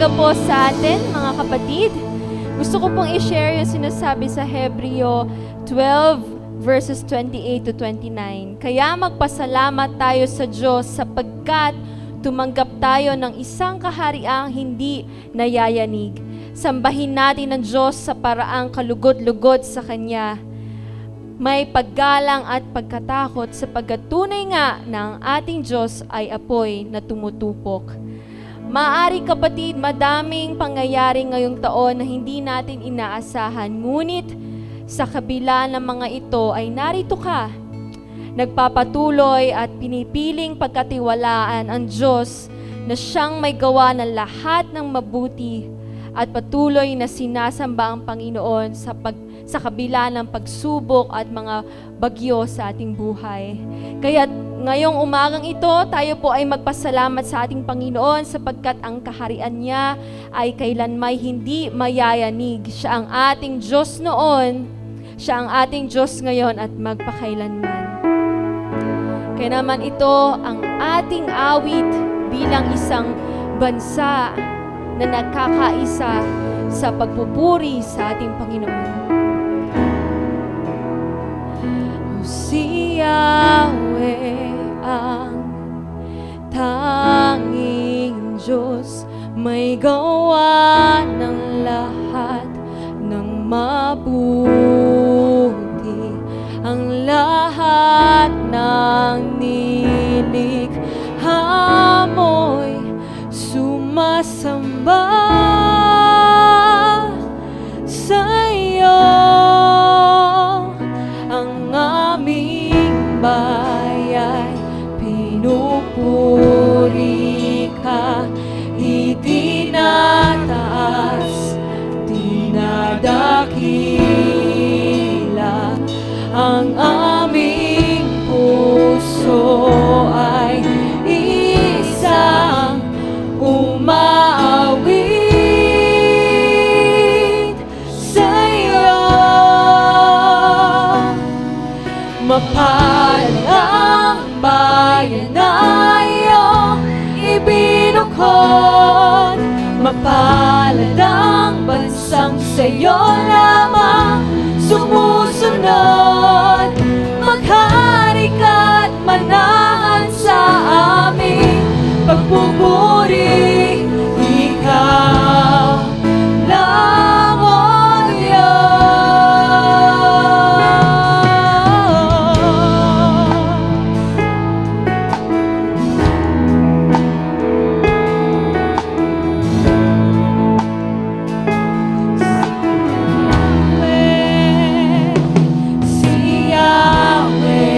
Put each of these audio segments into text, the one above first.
umaga po sa atin, mga kapatid. Gusto ko pong i-share yung sinasabi sa Hebreo 12 verses 28 to 29. Kaya magpasalamat tayo sa Diyos sapagkat tumanggap tayo ng isang kahariang hindi nayayanig. Sambahin natin ang Diyos sa paraang kalugod-lugod sa Kanya. May paggalang at pagkatakot sapagkat tunay nga na ang ating Diyos ay apoy na tumutupok. Maaari kapatid, madaming pangyayari ngayong taon na hindi natin inaasahan. Ngunit sa kabila ng mga ito ay narito ka. Nagpapatuloy at pinipiling pagkatiwalaan ang Diyos na siyang may gawa ng lahat ng mabuti at patuloy na sinasamba ang Panginoon sa kabila ng pagsubok at mga bagyo sa ating buhay. Kaya ngayong umagang ito, tayo po ay magpasalamat sa ating Panginoon sapagkat ang kaharian niya ay kailanmay hindi mayayanig. Siya ang ating Diyos noon, siya ang ating Diyos ngayon at magpakailanman. Kaya naman ito ang ating awit bilang isang bansa na nagkakaisa sa pagpupuri sa ating Panginoon. Si Yahweh ang tanging Diyos, may gawa ng lahat ng mabuti. Ang lahat ng nilikha mo'y sumasamba sa iyo. Ang aming bayay pinupuri ka, itinataas, dinadakila. Ang aming puso ay isang umaawit sa iyo. Mapalad ang bayan na iyong ibinukod, mapalad ang bansang sa iyo lamang sumusunod. Maghari ka't manahan sa aming pagpupuri, ikaw lang o Si Yahweh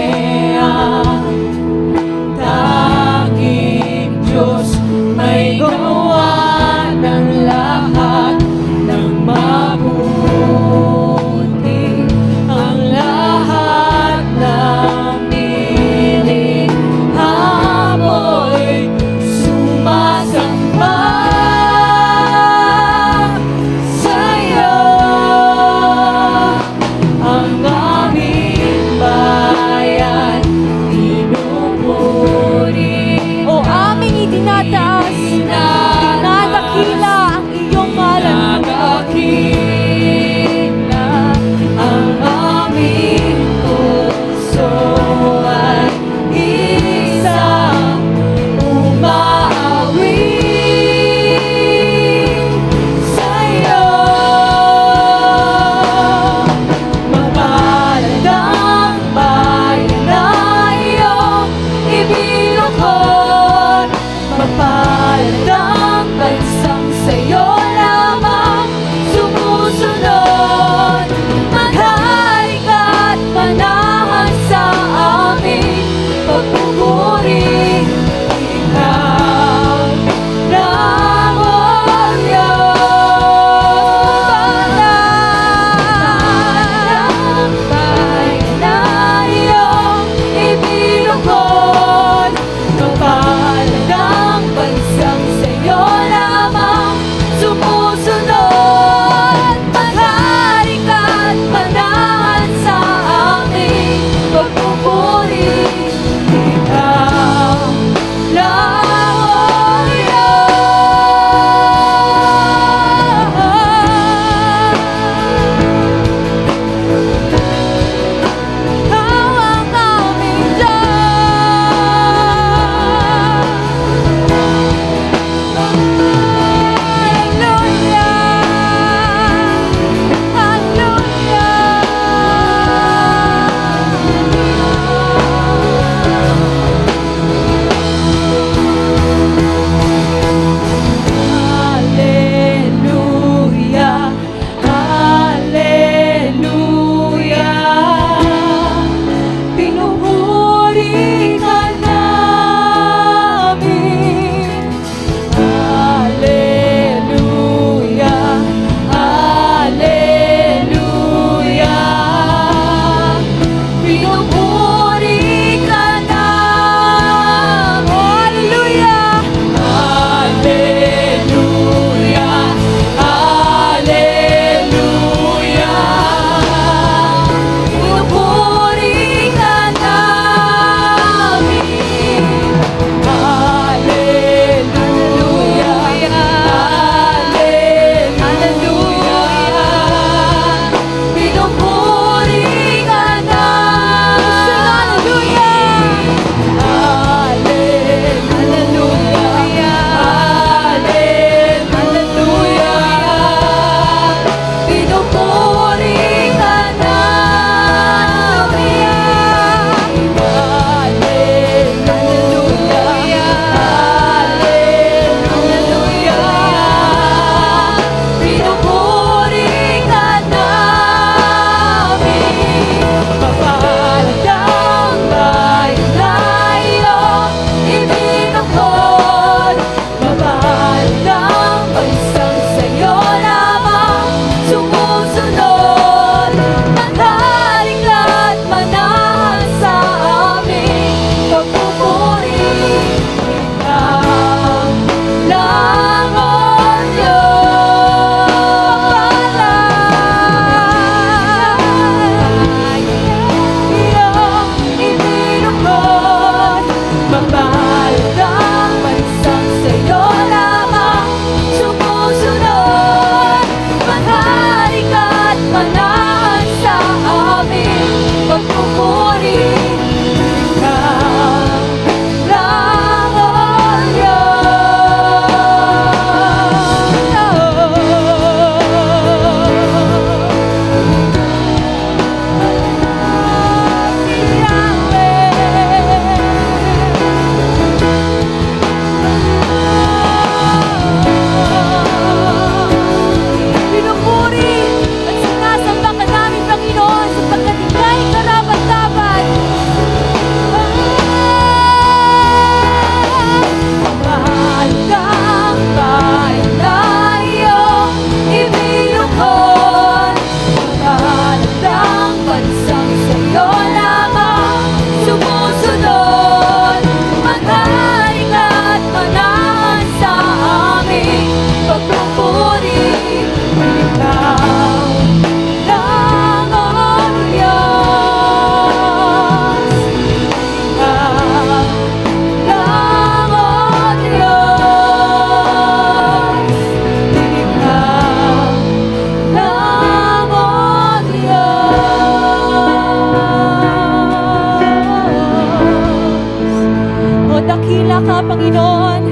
ka, Panginoon,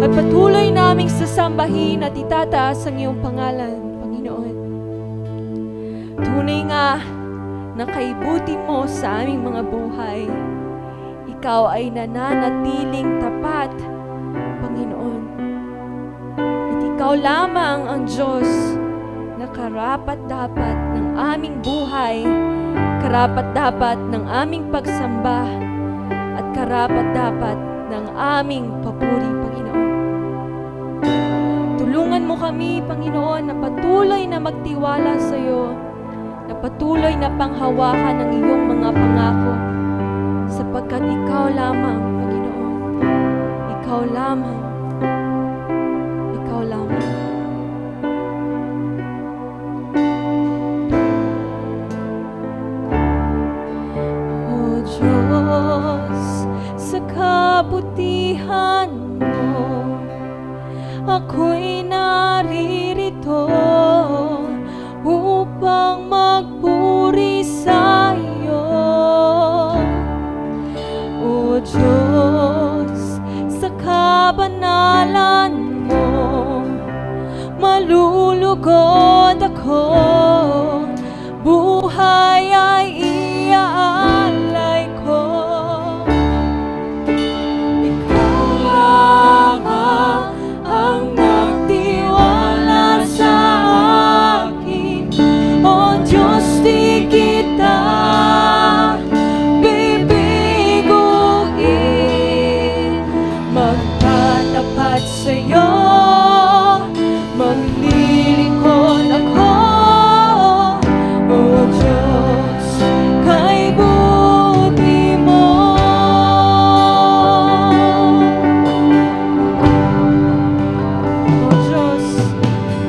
at patuloy naming sasambahin at itataas ang iyong pangalan, Panginoon. Tunay nga na kaibuti mo sa aming mga buhay. Ikaw ay nananatiling tapat, Panginoon. At ikaw lamang ang Diyos na karapat-dapat ng aming buhay, karapat-dapat ng aming pagsamba, at karapat-dapat ng aming papuri, Panginoon. Tulungan mo kami, Panginoon, na patuloy na magtiwala sa iyo, na patuloy na panghawakan ng iyong mga pangako, sapagkat ikaw lamang, Panginoon, ikaw lamang, ikaw lamang. O Diyos, sa kabutihan mo, ako'y naririto upang magpuri sa iyo. O Diyos, sa kabanalan mo, malulugod ako, buhay ay iaalay ko. Ikaw lamang ang nagtiwala sa akin, O Diyos, di kita bibiguin. Magtatapat sa'yo, maglilingkod ako, O Diyos, kay buti mo.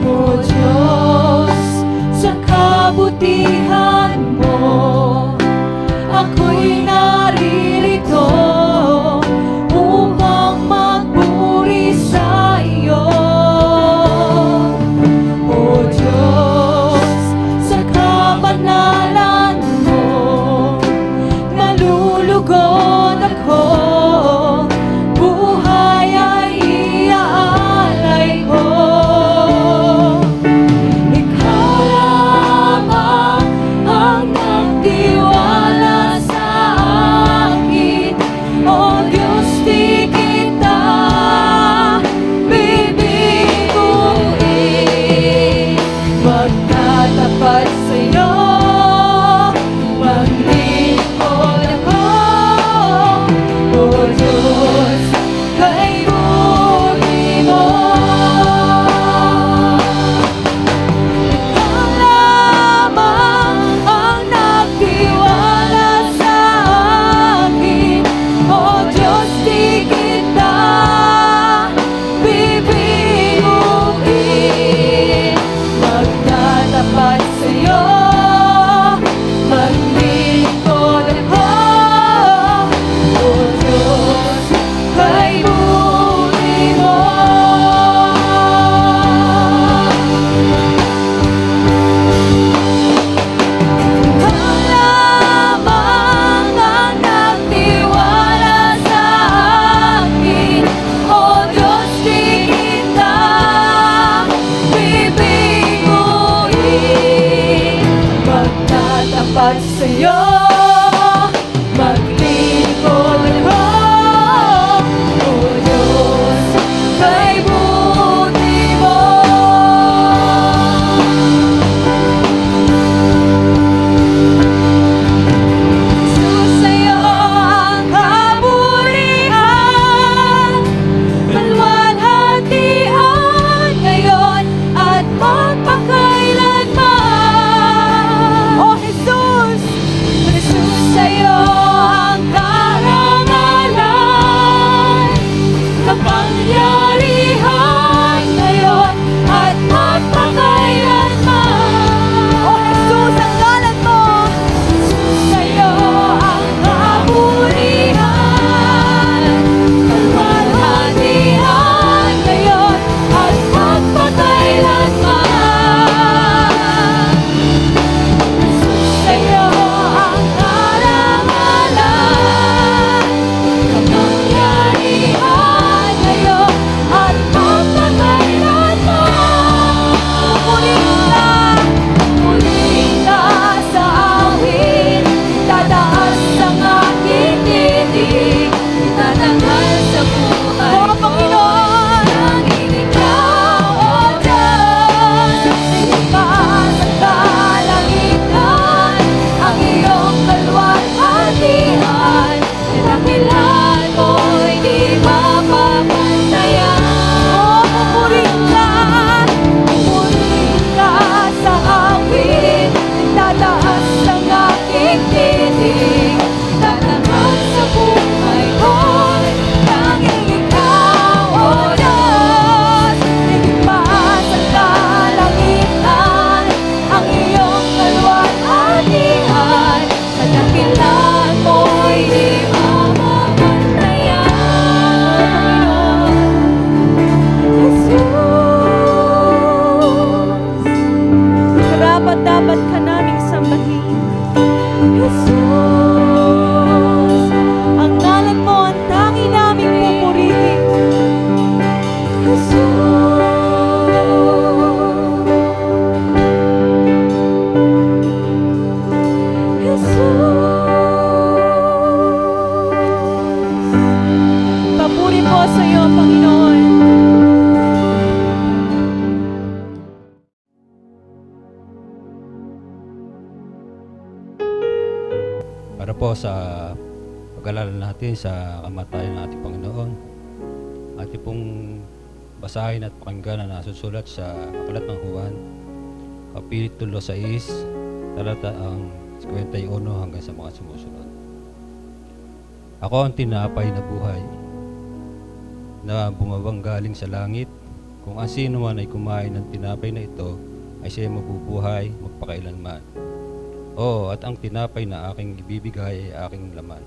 O Diyos, sa kabutihan mo, ako'y naririto upang magpuri sa iyo. O Diyos, sa kabanalan mo, nalulugod ako, buhay ay iaalay ko. Ikaw lamang ang nagtiwala sa akin, sa pag-alala natin sa kamatayan ng ating Panginoon. Ating pong basahin at pakinggan na nasusulat sa Aklat ng Juan, Kapitulo 6, talata ang 51 hanggang sa mga sumusunod. Ako ang tinapay na buhay na bumabang galing sa langit. Kung ang sino man ay kumain ng tinapay na ito, ay siya mabubuhay magpakailanman. Oo, at ang tinapay na aking ibibigay ay aking laman.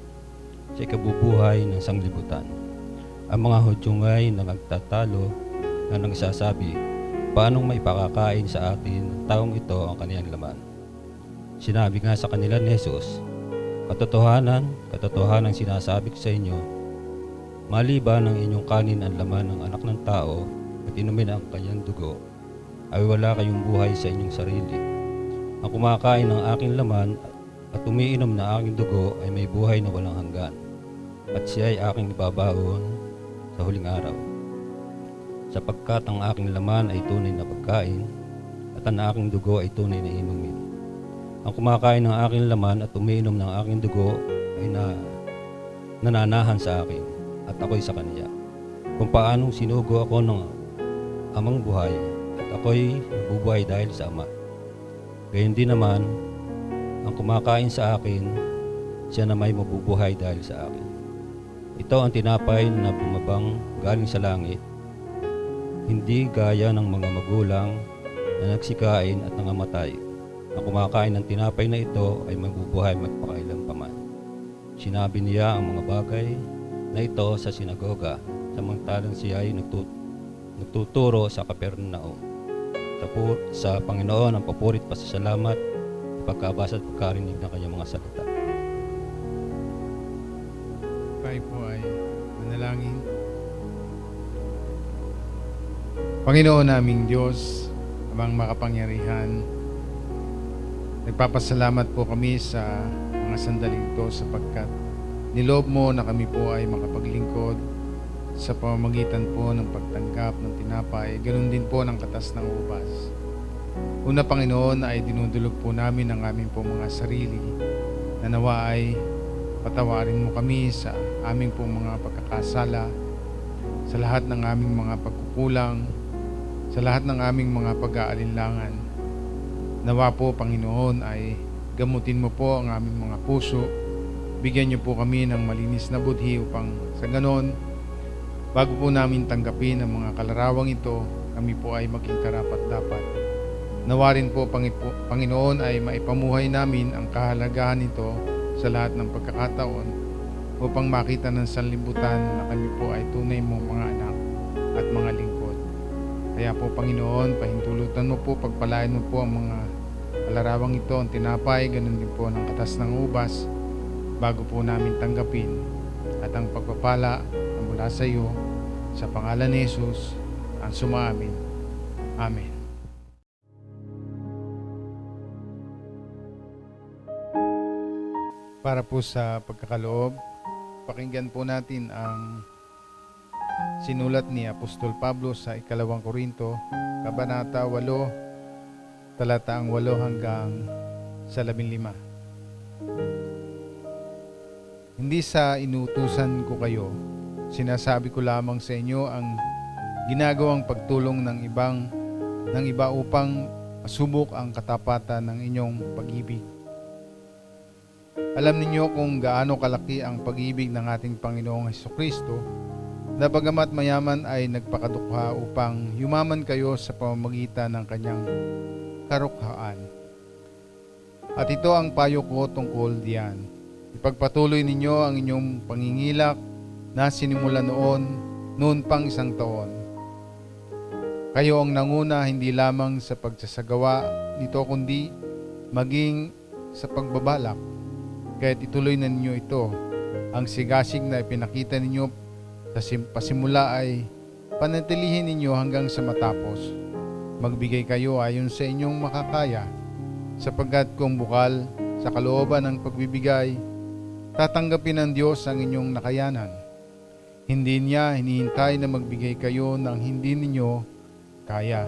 Siya'y kabubuhay ng sanglibutan. Ang mga Hudyo ay nagtatalo na nagsasabi, paanong may pakakain sa atin ng taong ito ang kaniyang laman? Sinabi nga sa kanila ni Jesus, katotohanan sinasabi ko sa inyo, maliban ng inyong kanin ang laman ng anak ng tao at inumin ang kanyang dugo, ay wala kayong buhay sa inyong sarili. Ang kumakain ng aking laman at umiinom na aking dugo ay may buhay na walang hanggan, at siya ay aking ibabaon sa huling araw. Sapagkat ang aking laman ay tunay na pagkain, at ang aking dugo ay tunay na inumin. Ang kumakain ng aking laman at umiinom ng aking dugo ay nananahan sa akin, at ako'y sa kaniya. Kung paanong sinugo ako ng amang buhay, at ako'y nabubuhay dahil sa Ama. Gayon din naman, ang kumakain sa akin, siya na may mabubuhay dahil sa akin. Ito ang tinapay na bumabang galing sa langit, hindi gaya ng mga magulang na nagsikain at nangamatay. Ang kumakain ng tinapay na ito ay mabubuhay magpakailanman. Sinabi niya ang mga bagay na ito sa sinagoga, samantalang siya ay nagtuturo sa Capernaum. Sa Panginoon ang papurit pasasalamat, pagkabasa at pagkarinig ng kanyang mga salita. Tayo po ay manalangin. Panginoon naming Diyos, amang makapangyarihan, nagpapasalamat po kami sa mga sandaling ito sapagkat niloob mo na kami po ay makapaglingkod sa pamamagitan po ng pagtanggap ng tinapay, ganoon din po ng katas ng ubas. Una, Panginoon, ay dinudulog po namin ang aming po mga sarili na nawa ay patawarin mo kami sa aming po mga pagkakasala, sa lahat ng aming mga pagkukulang, sa lahat ng aming mga pag-aalinlangan. Nawa po, Panginoon, ay gamutin mo po ang aming mga puso, bigyan niyo po kami ng malinis na budhi upang sa ganon, bago po namin tanggapin ang mga kalarawang ito, kami po ay maging karapat-dapat. Nawa rin po, Panginoon, ay maipamuhay namin ang kahalagahan nito sa lahat ng pagkakataon upang makita ng sanlibutan na kami po ay tunay mong mga anak at mga lingkod. Kaya po, Panginoon, pahintulutan mo po, pagpalain mo po ang mga kalarawang ito, ang tinapay, ganun din po ng katas ng ubas, bago po namin tanggapin at ang pagpapala na mula sa iyo, sa pangalan ni Jesus, ang sumaamin. Amen. Para po sa pagkakaloob, pakinggan po natin ang sinulat ni Apostol Pablo sa 2 Korinto, Kabanata 8, talataang 8 hanggang sa 15. Hindi sa inutusan ko kayo, sinasabi ko lamang sa inyo ang ginagawang pagtulong ng iba upang masubok ang katapatan ng inyong pag-ibig. Alam ninyo kung gaano kalaki ang pag-ibig ng ating Panginoong Hesukristo, na bagamat mayaman ay nagpakadukha upang yumaman kayo sa pamamagitan ng kanyang karukhaan. At ito ang payo ko tungkol diyan. Ipagpatuloy ninyo ang inyong pangingilak na sinimula noon pang 1 taon. Kayo ang nanguna hindi lamang sa pagsasagawa nito kundi maging sa pagbabalak. Kaya't ituloy na ninyo ito. Ang sigasig na ipinakita ninyo sa pasimula ay panatilihin ninyo hanggang sa matapos. Magbigay kayo ayon sa inyong makakaya, sapagkat kung bukal sa kalooban ng pagbibigay, tatanggapin ng Diyos ang inyong nakayanan. Hindi niya hinihintay na magbigay kayo ng hindi ninyo kaya.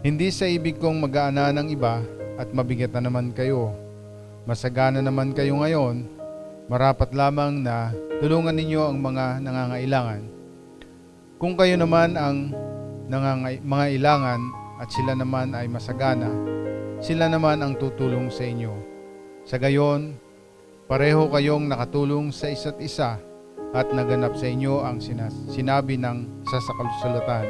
Hindi sa ibig kong mag-aana ng iba at mabigat na naman kayo. Masagana naman kayo ngayon, Marapat lamang na tulungan ninyo ang mga nangangailangan. Kung kayo naman ang mga ilangan at sila naman ay masagana, sila naman ang tutulong sa inyo. Sa gayon, pareho kayong nakatulong sa isa't isa at naganap sa inyo ang sinabi ng isa sa kasulatan.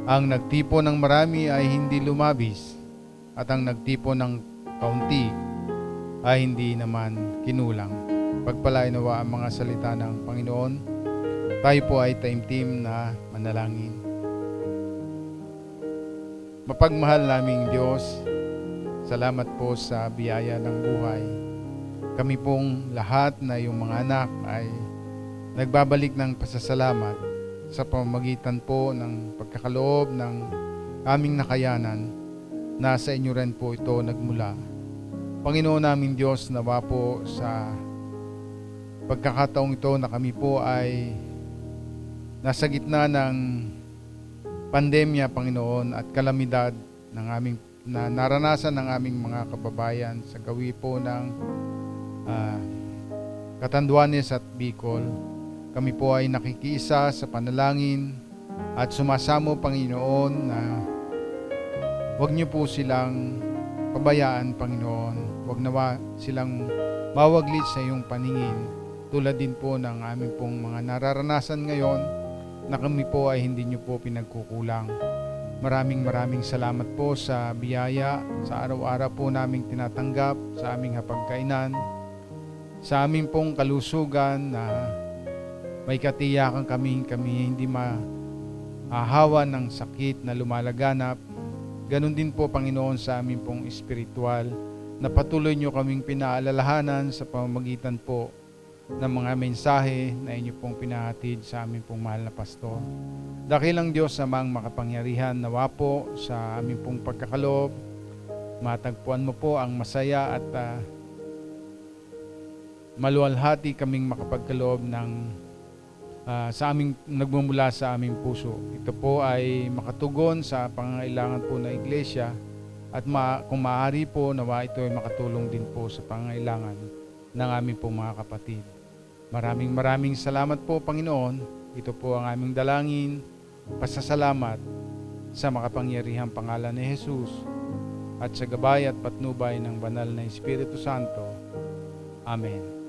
Ang nagtipo ng marami ay hindi lumabis, at ang nagtipo ng kaunti ay hindi naman kinulang. Pagpalain nawa ang mga salita ng Panginoon. Tayo po ay taimtim na manalangin. Mapagmahal naming Diyos, salamat po sa biyaya ng buhay. Kami pong lahat na iyong mga anak ay nagbabalik ng pasasalamat sa pamamagitan po ng pagkakaloob ng aming nakayanan na sa inyo rin po ito nagmula. Panginoon naming Diyos, nawa po sa pagkakataong ito na kami po ay nasa gitna ng pandemya, Panginoon, at kalamidad na naranasan ng aming mga kababayan sa gawi po ng Catanduanes at Bicol. Kami po ay nakikiisa sa panalangin at sumasamo, Panginoon, na huwag niyo po silang pabayaan, Panginoon. Huwag nawa silang mawaglit sa iyong paningin, tulad din po ng aming pong mga nararanasan ngayon na kami po ay hindi niyo po pinagkukulang. Maraming salamat po sa biyaya, sa araw-araw po naming tinatanggap, sa aming hapagkainan, sa aming pong kalusugan na may katiyakan kami hindi mahahawa ng sakit na lumalaganap. Ganon din po, Panginoon, sa aming pong espiritual na patuloy nyo kaming pinaalalahanan sa pamamagitan po ng mga mensahe na inyo pong pinahatid sa aming pong mahal na pastor. Dakilang Diyos amang makapangyarihan, nawa po sa aming pong pagkakaloob, matagpuan mo po ang masaya at maluwalhati kaming makapagkaloob ng sa aming nagmumula sa aming puso. Ito po ay makatugon sa pangangailangan po ng iglesia at kung maaari po, nawa ito ay makatulong din po sa pangangailangan ng aming pong mga kapatid. Maraming salamat po, Panginoon. Ito po ang aming dalangin, pasasalamat sa makapangyarihang pangalan ni Jesus at sa gabay at patnubay ng banal na Espiritu Santo. Amen.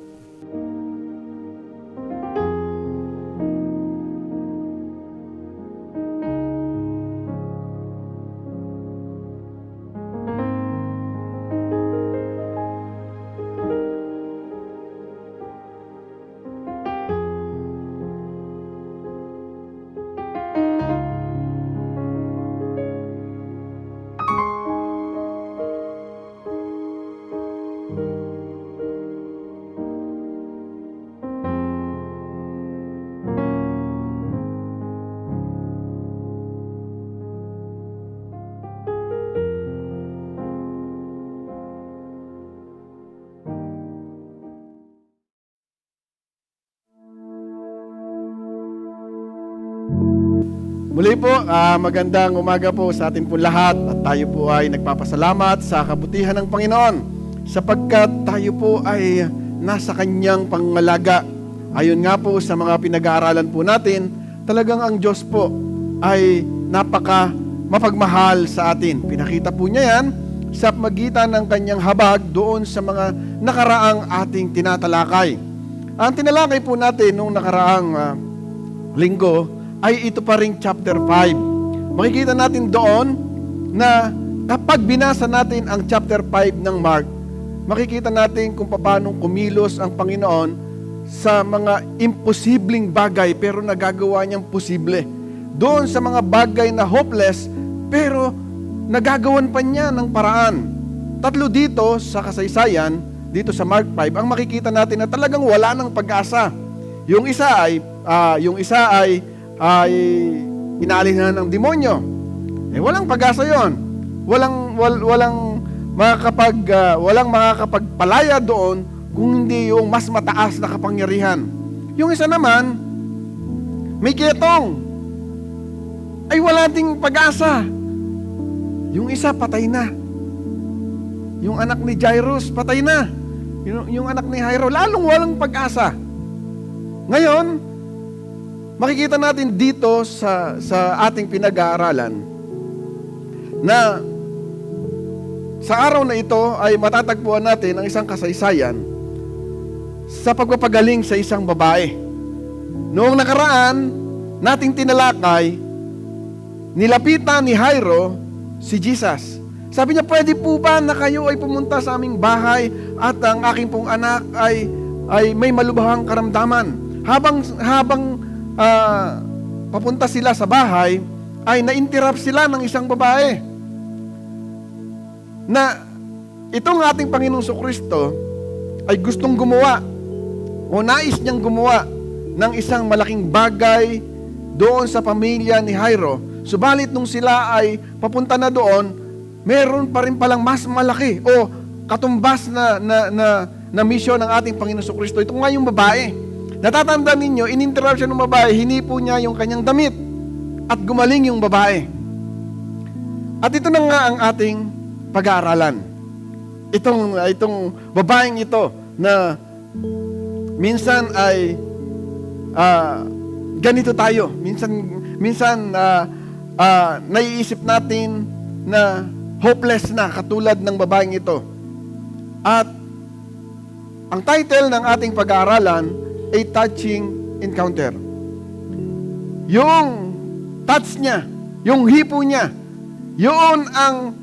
Muli po, magandang umaga po sa atin po lahat at tayo po ay nagpapasalamat sa kabutihan ng Panginoon sapagkat tayo po ay nasa Kanyang pangangalaga. Ayon nga po sa mga pinag-aaralan po natin, talagang ang Diyos po ay napaka mapagmahal sa atin. Pinakita po niya yan sa magitan ng Kanyang habag doon sa mga nakaraang ating tinatalakay. Ang tinalakay po natin nung nakaraang linggo ay ito pa ring chapter 5. Makikita natin doon na kapag binasa natin ang chapter 5 ng Mark, makikita natin kung paano kumilos ang Panginoon sa mga imposibleng bagay pero nagagawa niyang posible. Doon sa mga bagay na hopeless pero nagagawan pa niya ng paraan. Tatlo dito sa kasaysayan, dito sa Mark 5, ang makikita natin na talagang wala ng pag-asa. Yung isa ay inaalis na ng demonyo. Walang pag-asa 'yon. Walang makakapagpalaya doon kung hindi yung mas mataas na kapangyarihan. Yung isa naman, may ketong. Ay wala ding pag-asa. Yung isa patay na. Yung anak ni Jairus patay na. Yung anak ni Jairo, lalong walang pag-asa. Ngayon, makikita natin dito sa ating pinag-aaralan na sa araw na ito ay matatagpuan natin ang isang kasaysayan sa pagpapagaling sa isang babae. Noong nakaraan, nating tinalakay, nilapitan ni Jairo si Jesus. Sabi niya, pwede po ba na kayo ay pumunta sa aming bahay at ang aking pong anak ay may malubhang karamdaman. Habang papunta sila sa bahay, ay na-interrupt sila ng isang babae na itong ating Panginoong Kristo ay gustong gumawa o nais niyang gumawa ng isang malaking bagay doon sa pamilya ni Jairo. Subalit nung sila ay papunta na doon, meron pa rin palang mas malaki o katumbas na misyon ng ating Panginoong Kristo. Ito nga yung babae. Natatandaan ninyo, in-interrupt siya ng babae, hinipo niya yung kanyang damit at gumaling yung babae. At ito na nga ang ating pag-aaralan. Itong babaeng ito na minsan ay ganito tayo. Minsan naiisip natin na hopeless na katulad ng babaeng ito. At ang title ng ating pag-aaralan ay Touching Encounter. Yung touch niya, yung hipo niya, yun ang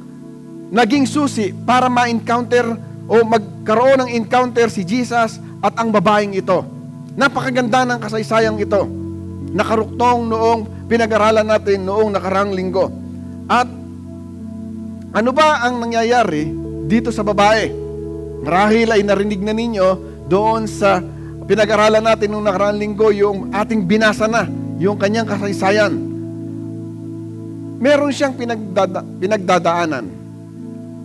naging susi para ma-encounter o magkaroon ng encounter si Jesus at ang babaeng ito. Napakaganda ng kasaysayang ito. Nakaruktong noong pinag-aralan natin noong nakarang linggo. At ano ba ang nangyayari dito sa babae? Marahil ay narinig na ninyo doon sa pinag-aralan natin noong nakarang linggo, yung ating binasa na, yung kanyang kasaysayan. Meron siyang pinagdadaanan.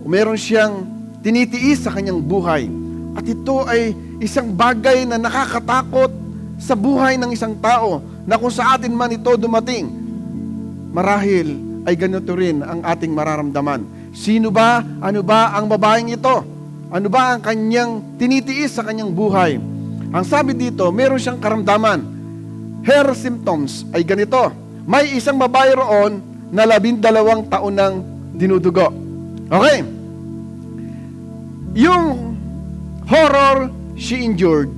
Meron siyang tinitiis sa kanyang buhay. At ito ay isang bagay na nakakatakot sa buhay ng isang tao na kung sa atin man ito dumating, marahil ay ganito rin ang ating mararamdaman. Sino ba? Ano ba ang babaeng ito? Ano ba ang kanyang tinitiis sa kanyang buhay? Ang sabi dito, meron siyang karamdaman. Her symptoms ay ganito. May isang babae roon na 12 taon ng dinudugo. Okay. Yung horror she endured,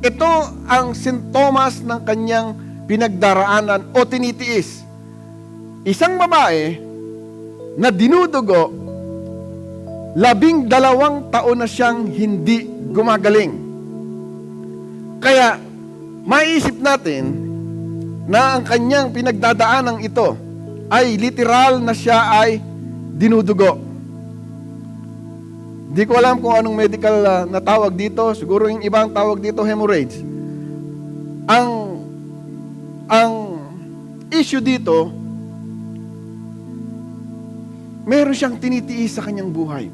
ito ang sintomas ng kanyang pinagdaraanan o tinitiis. Isang babae na dinudugo, 12 taon na siyang hindi gumagaling. Kaya, maiisip natin na ang kanyang pinagdadaanang ito ay literal na siya ay dinudugo. Hindi ko alam kung anong medical na tawag dito. Siguro yung ibang tawag dito, hemorrhage. Ang issue dito, meron siyang tinitiis sa kanyang buhay.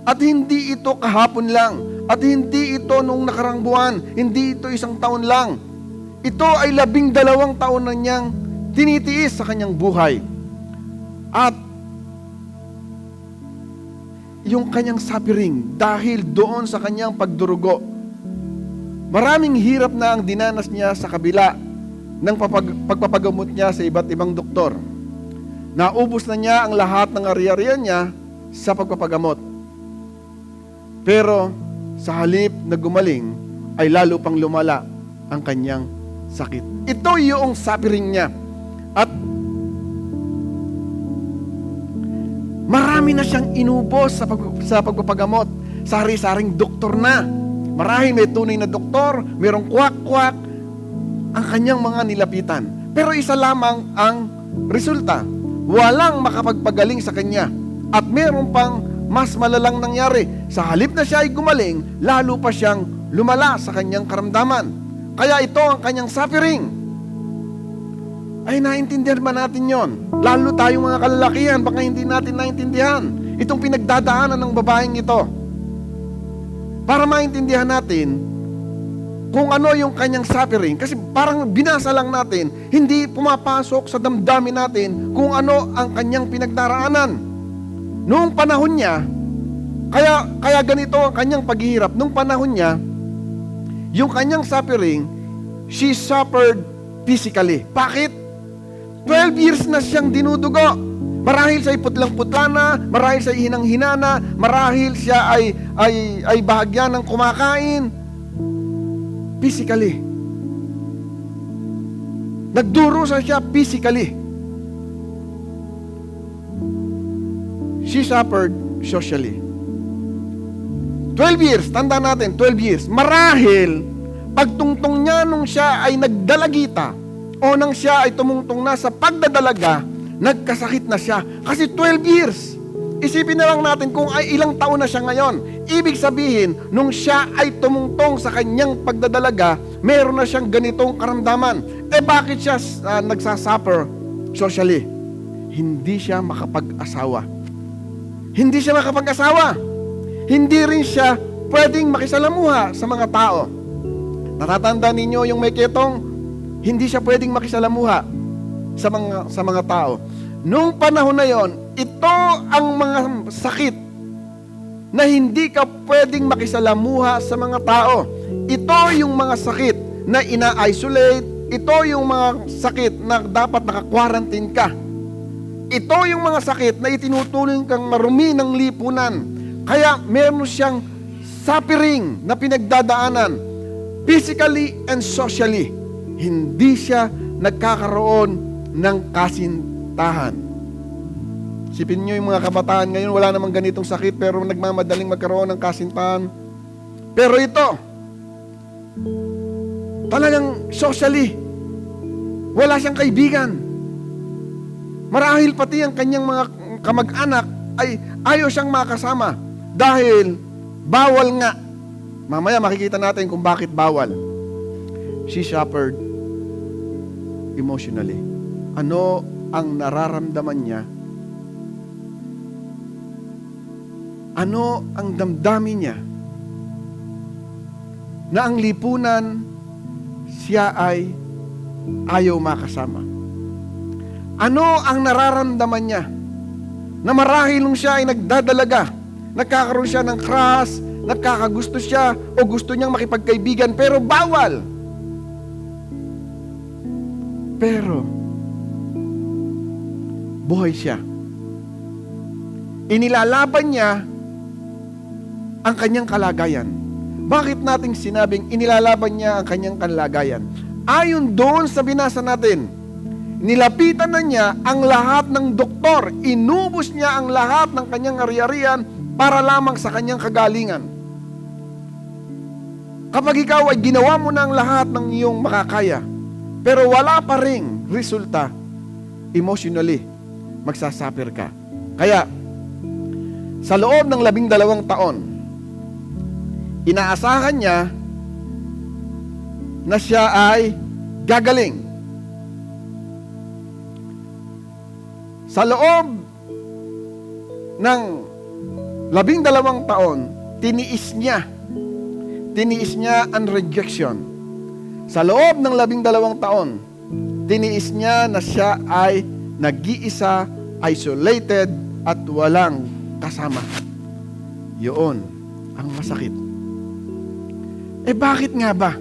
At hindi ito kahapon lang. At hindi ito nung nakarang buwan. Hindi ito isang taon lang. Ito ay 12 taon na niyang tinitiis sa kanyang buhay. At yung kanyang suffering dahil doon sa kanyang pagdurugo. Maraming hirap na ang dinanas niya sa kabila ng pagpapagamot niya sa iba't ibang doktor. Naubos na niya ang lahat ng ari-arian niya sa pagpapagamot. Pero sa halip na gumaling, ay lalo pang lumala ang kanyang sakit. Ito yung suffering niya. At marami na siyang inubos sa pagpapagamot. Sari-saring doktor na. Marahil may tunay na doktor, mayroong kwak-kwak ang kanyang mga nilapitan. Pero isa lamang ang resulta. Walang makapagpagaling sa kanya. At meron pang mas malalang nangyari. Sa halip na siya ay gumaling, lalo pa siyang lumala sa kanyang karamdaman. Kaya ito ang kanyang suffering. Ay, naintindihan ba natin yon? Lalo tayong mga kalalakihan, baka hindi natin naintindihan itong pinagdadaanan ng babaeng ito. Para maintindihan natin kung ano yung kanyang suffering. Kasi parang binasa lang natin, hindi pumapasok sa damdamin natin kung ano ang kanyang pinagdaraanan. Noong panahon niya, Kaya ganito ang kanyang paghihirap. Nung panahon niya, yung kanyang suffering, she suffered physically. Bakit? 12 years na siyang dinudugo. Marahil siya ay putlang-putla na, marahil siya ay hinang-hina na, marahil siya ay bahagya ng kumakain. Physically. Nagdurusa siya physically. She suffered socially. 12 years, tanda natin, 12 years. Marahil, pagtungtong niya nung siya ay nagdalagita, o nang siya ay tumungtong na sa pagdadalaga, nagkasakit na siya. Kasi 12 years. Isipin na lang natin kung ay ilang taon na siya ngayon. Ibig sabihin, nung siya ay tumungtong sa kanyang pagdadalaga, meron na siyang ganitong karamdaman. Bakit siya nagsasuffer socially? Hindi siya makapag-asawa. Hindi siya makapag-asawa. Hindi rin siya pwedeng makisalamuha sa mga tao. Natatanda ninyo yung may ketong, hindi siya pwedeng makisalamuha sa mga tao. Nung panahon na yon, ito ang mga sakit na hindi ka pwedeng makisalamuha sa mga tao. Ito yung mga sakit na ina-isolate. Ito yung mga sakit na dapat naka-quarantine ka. Ito yung mga sakit na itinutuloy kang marumi ng lipunan. Kaya meron siyang suffering na pinagdadaanan physically and socially. Hindi siya nagkakaroon ng kasintahan. Sipin nyo yung mga kabataan ngayon, wala namang ganitong sakit pero nagmamadaling magkaroon ng kasintahan. Pero ito, talagang socially, wala siyang kaibigan. Marahil pati ang kanyang mga kamag-anak ay ayaw siyang makasama dahil bawal nga. Mamaya makikita natin kung bakit bawal. She suffered emotionally. Ano ang nararamdaman niya? Ano ang damdamin niya? Na ang lipunan, siya ay ayaw makasama. Ano ang nararamdaman niya? Na marahil nung siya ay nagdadalaga, nagkakaroon siya ng crush, nagkakagusto siya, o gusto niyang makipagkaibigan, pero bawal. Pero, buhay siya. Inilalaban niya ang kanyang kalagayan. Bakit nating sinabing inilalaban niya ang kanyang kalagayan? Ayon doon sa binasa natin, nilapitan na niya ang lahat ng doktor. Inubos niya ang lahat ng kanyang ari-arian para lamang sa kanyang kagalingan. Kapag ikaw ay ginawa mo na ang lahat ng iyong makakaya, pero wala pa ring resulta, emotionally, magsasuffer ka. Kaya, sa loob ng 12 taon, inaasahan niya na siya ay gagaling. Sa loob ng 12 taon, tiniis niya ang rejection. Sa loob ng 12 taon, tiniis niya na siya ay nag-iisa, isolated, at walang kasama. Yun ang masakit. Bakit nga ba?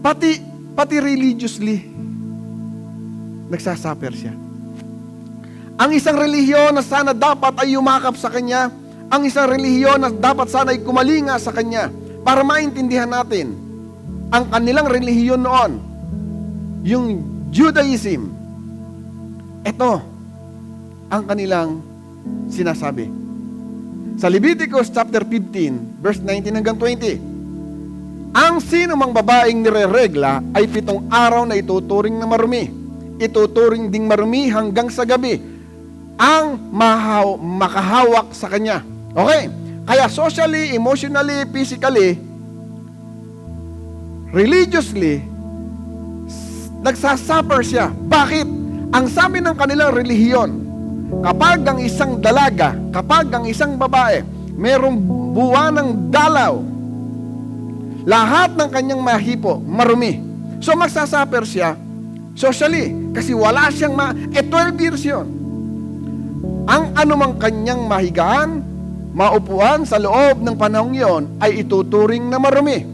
Pati religiously, nagsasuffer siya. Ang isang relihiyon na sana dapat ay yumakap sa kanya, ang isang relihiyon na dapat sana ay kumalinga sa kanya, para maintindihan natin ang kanilang relihiyon noon, yung Judaism. Ito ang kanilang sinasabi. Sa Leviticus chapter 15, verse 19 hanggang 20, ang sino mang babaeng nireregla ay 7 araw na ituturing na marumi. Ituturing ding marumi hanggang sa gabi ang makahawak sa kanya. Okay? Kaya socially, emotionally, physically, religiously, nagsasuffer siya. Bakit? Ang sabi ng kanilang relihiyon, kapag ang isang dalaga, kapag ang isang babae, merong buwanang dalaw, lahat ng kanyang mahipo, marumi. So magsasuffer siya socially, kasi wala siyang 12 years yun. ang anumang kanyang mahigaan, maupuan sa loob ng panahong iyon ay ituturing na marumi.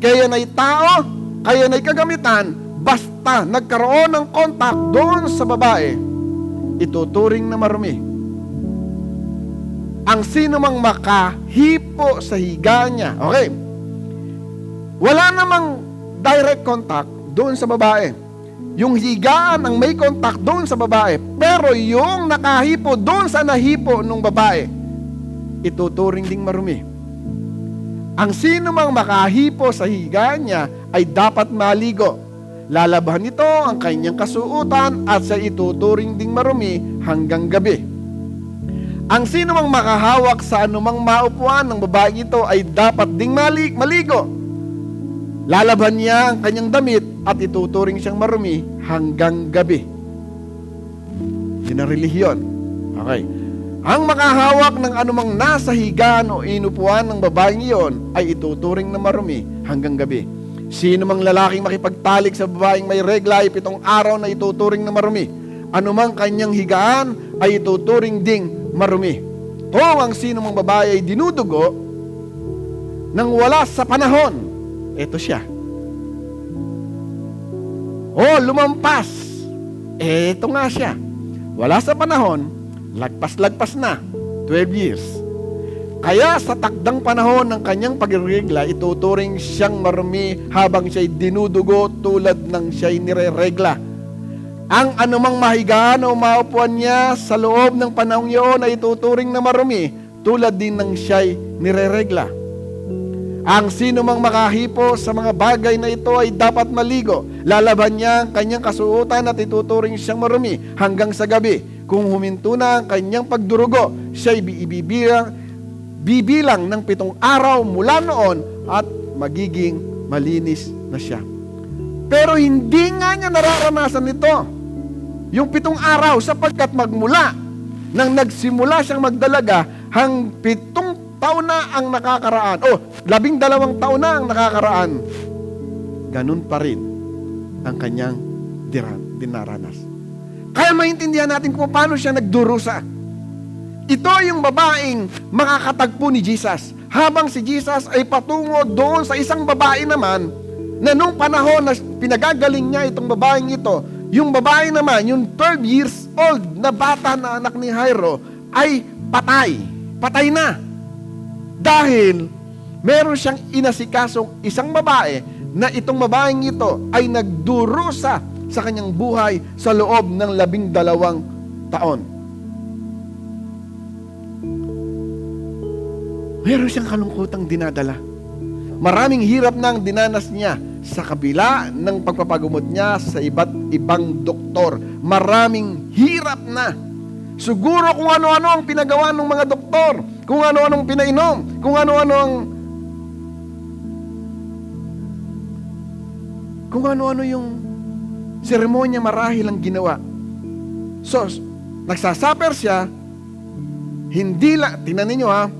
Kaya na'y tao, kaya na'y kagamitan, basta nagkaroon ng contact doon sa babae, ituturing na marumi. Ang sino mang makahipo sa higa niya, okay, wala namang direct contact doon sa babae. Yung higaan ang may contact doon sa babae, pero yung nakahipo doon sa nahipo ng babae, ituturing ding marumi. Ang sino mang makahipo sa higa niya ay dapat maligo. Lalabahan nito ang kanyang kasuutan at siya ituturing ding marumi hanggang gabi. Ang sino mang makahawak sa anumang maupuan ng babaeng ito ay dapat ding maligo. Lalaban niya ang kanyang damit at ituturing siyang marumi hanggang gabi. Yun ang relihiyon. Okay. Ang makahawak ng anumang nasa higaan o inupuan ng babaeng iyon ay ituturing na marumi hanggang gabi. Sino mang lalaking makipagtalik sa babaeng may regla ay 7 araw na ituturing na marumi. Anumang kanyang higaan ay ituturing ding marumi. Kung ang sino mang babae ay dinudugo nang wala sa panahon, eto siya. Lumampas. Eto nga siya. Wala sa panahon, lagpas-lagpas na. 12 years. Kaya sa takdang panahon ng kanyang pagregla, ituturing siyang marumi habang siya'y dinudugo tulad ng siya'y nireregla. Ang anumang mahigaan o maupuan niya sa loob ng panahong iyon ay ituturing na marumi tulad din ng siya'y nireregla. Ang sino mang makahipo sa mga bagay na ito ay dapat maligo. Lalaban niya ang kanyang kasuotan at ituturing siyang marumi hanggang sa gabi. Kung huminto na ang kanyang pagdurugo, siya'y bibilang ng 7 araw mula noon at magiging malinis na siya. Pero hindi nga niya nararanasan ito, yung 7 araw, sapagkat magmula nang nagsimula siyang magdalaga, 7 taon na ang nakakaraan, 12 taon na ang nakakaraan, ganun pa rin ang kanyang dinaranas. Kaya maintindihan natin kung paano siya nagdurusa. Ito yung babaeng makakatagpo ni Jesus. Habang si Jesus ay patungo doon sa isang babae naman, na nung panahon na pinagagaling niya itong babaeng ito, yung babae naman, yung 12 years old na bata na anak ni Jairo, ay patay. Patay na. Dahil meron siyang inasikasong isang babae na itong babaeng ito ay nagdurusa sa kanyang buhay sa loob ng 12 taon. Meron siyang kalungkutang dinadala. Maraming hirap na ang dinanas niya sa kabila ng pagpapagumot niya sa iba't ibang doktor. Maraming hirap na. Siguro kung ano-ano ang pinagawa ng mga doktor, kung ano-anong pinainom, kung ano-ano yung seremonya marahil ang ginawa. So, nagsasaper siya, tingnan ninyo ha,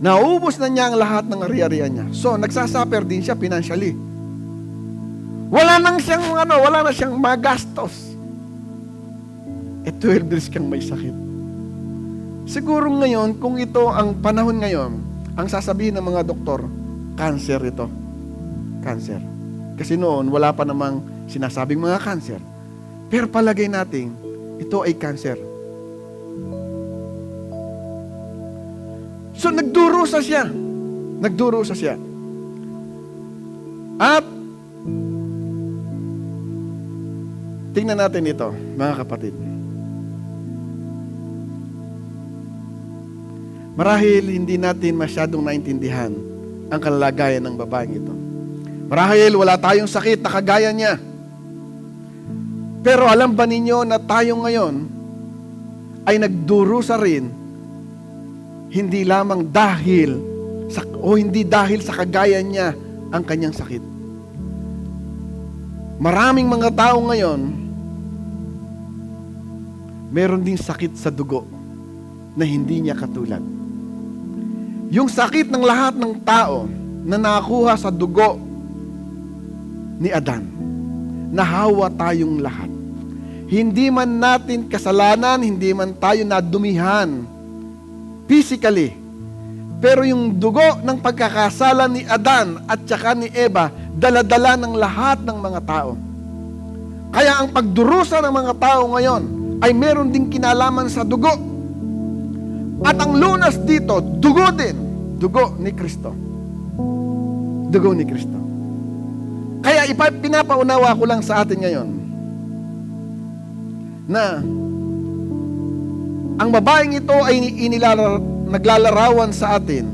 naubos na niya ang lahat ng ari-arian niya. So, nagsasaper din siya financially. Wala na siyang magastos. 12 years kang may sakit. Siguro ngayon, kung ito ang panahon ngayon, ang sasabihin ng mga doktor, cancer ito. Cancer. Kasi noon, wala pa namang sinasabing mga cancer. Pero palagay natin, ito ay cancer. So, nagdurusa siya. At, tingnan natin ito, mga kapatid. Marahil hindi natin masyadong naintindihan ang kalagayan ng babaeng ito. Marahil wala tayong sakit na kagaya niya. Pero alam ba ninyo na tayo ngayon ay nagdurusa rin hindi lamang dahil sa kagaya niya ang kanyang sakit. Maraming mga tao ngayon meron ding sakit sa dugo na hindi niya katulad. Yung sakit ng lahat ng tao na nakakuha sa dugo ni Adan, nahawa tayong lahat. hindi man natin kasalanan, hindi man tayo nadumihan physically, pero yung dugo ng pagkakasala ni Adan at saka ni Eva, dala-dala ng lahat ng mga tao. Kaya ang pagdurusa ng mga tao ngayon ay meron ding kinalaman sa dugo. At ang lunas dito, dugo din. Dugo ni Kristo. Dugo ni Kristo. Kaya pinapaunawa ko lang sa atin ngayon na ang babaeng ito ay naglalarawan sa atin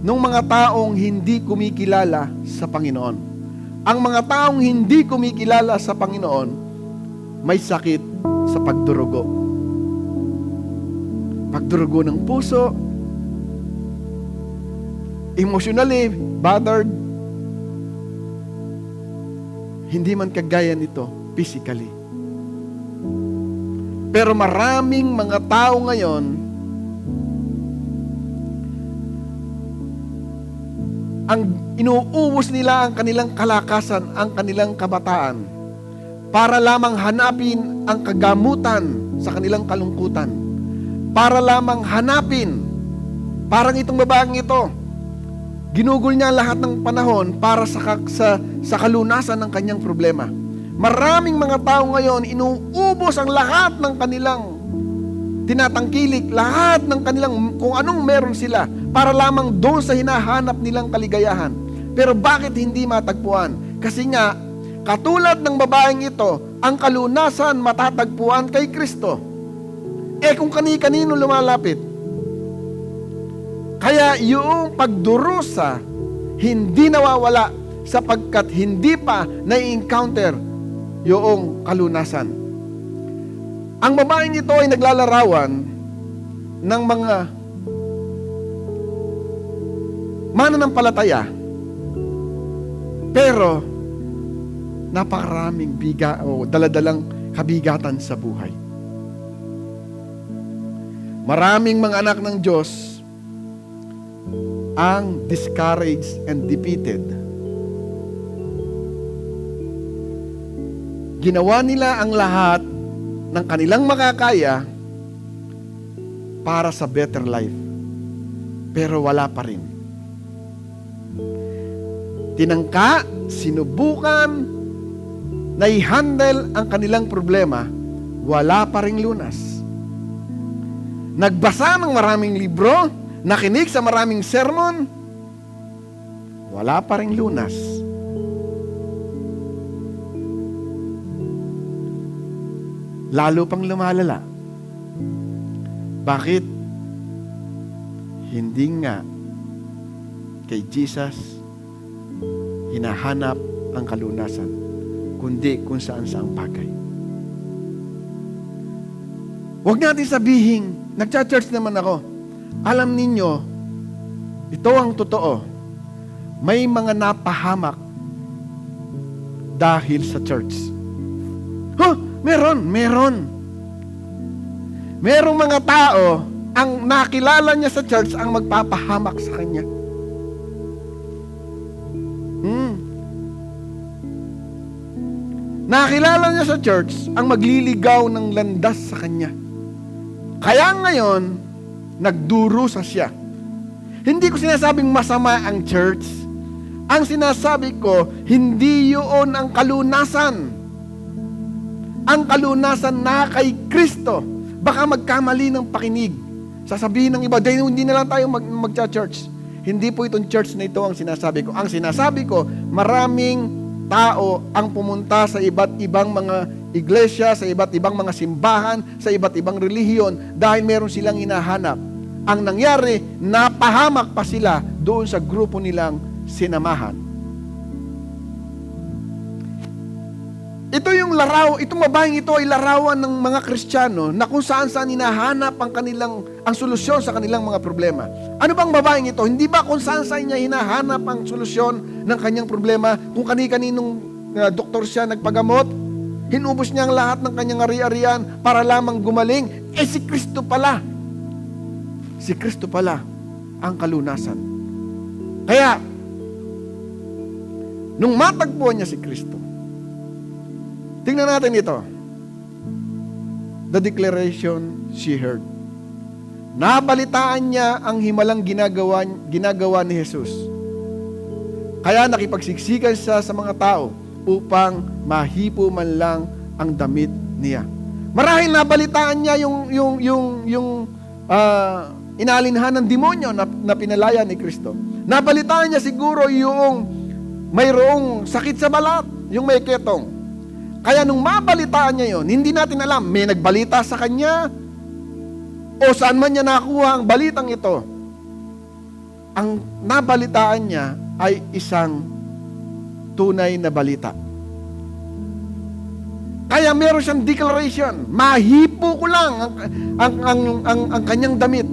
nung mga taong hindi kumikilala sa Panginoon. Ang mga taong hindi kumikilala sa Panginoon may sakit sa pagdurugo. Pagdurugo ng puso, emotionally bothered, hindi man kagaya nito physically. Pero maraming mga tao ngayon ang inuubos nila ang kanilang kalakasan, ang kanilang kabataan para lamang hanapin ang kagamutan sa kanilang kalungkutan. Para lamang hanapin, parang itong babaeng ito, ginugol niya lahat ng panahon para sa kalunasan ng kanyang problema. Maraming mga tao ngayon, inuubos ang lahat ng kanilang tinatangkilik, lahat ng kanilang kung anong meron sila para lamang doon sa hinahanap nilang kaligayahan. Pero bakit hindi matagpuan? Kasi nga, katulad ng babaeng ito, ang kalunasan matatagpuan kay Kristo. Kung kani-kanino lumalapit. Kaya yung pagdurusa, hindi nawawala sapagkat hindi pa na-encounter yung kalunasan. Ang babaeng ito ay naglalarawan ng mga mananampalataya, pero napakaraming daladalang kabigatan sa buhay. Maraming mga anak ng Diyos ang discouraged and defeated. Ginawa nila ang lahat ng kanilang makakaya para sa better life. Pero wala pa rin. Tinangka, sinubukan, na i-handle ang kanilang problema, wala pa ring lunas. Nagbasa ng maraming libro, nakinig sa maraming sermon, wala pa ring lunas. Lalo pang lumalala. Bakit? Hindi nga kay Jesus hinahanap ang kalunasan, kundi kung saan-saang bagay. Huwag natin sabihin, nagcha-church naman ako. Alam ninyo, ito ang totoo. May mga napahamak dahil sa church. Meron. Merong mga tao, ang nakilala niya sa church ang magpapahamak sa kanya. Nakilala niya sa church ang magliligaw ng landas sa kanya. Kaya ngayon, nagdurusa siya. Hindi ko sinasabing masama ang church. Ang sinasabi ko, hindi yun ang kalunasan. Ang kalunasan na kay Kristo. Baka magkamali ng pakinig. Sasabihin ng iba, hindi na lang tayo magcha-church. Hindi po itong church na ito ang sinasabi ko. Ang sinasabi ko, maraming tao ang pumunta sa iba't ibang mga iglesia, sa iba't ibang mga simbahan, sa iba't ibang relihiyon dahil meron silang hinahanap. Ang nangyari, napahamak pa sila doon sa grupo nilang sinamahan. Ito yung itong babaeng ito ay larawan ng mga Kristiyano na kung saan-saan hinahanap ang solusyon sa kanilang mga problema. Ano bang babaeng ito? Hindi ba kung saan-saan niya hinahanap ang solusyon ng kanyang problema? Kung kani-kaninong doktor siya nagpagamot, hinubos niya ang lahat ng kanyang ari-arian para lamang gumaling. Si Kristo pala. Si Kristo pala ang kalunasan. Kaya, nung matagpuan niya si Kristo, Tingnan natin ito. The declaration she heard. Nabalitaan niya ang himalang ginagawa ni Jesus. Kaya nakipagsiksikan siya sa mga tao upang mahipo man lang ang damit niya. Marahil nabalitaan niya yung inalinhan ng demonyo na pinalaya ni Kristo. Nabalitaan niya siguro yung mayroong sakit sa balat, yung may ketong. Kaya nung mabalitaan niya yon, hindi natin alam, may nagbalita sa kanya o saan man niya nakuha ang balitang ito. Ang nabalitaan niya ay isang tunay na balita. Kaya meron siyang declaration, mahipo ko lang ang kanyang damit,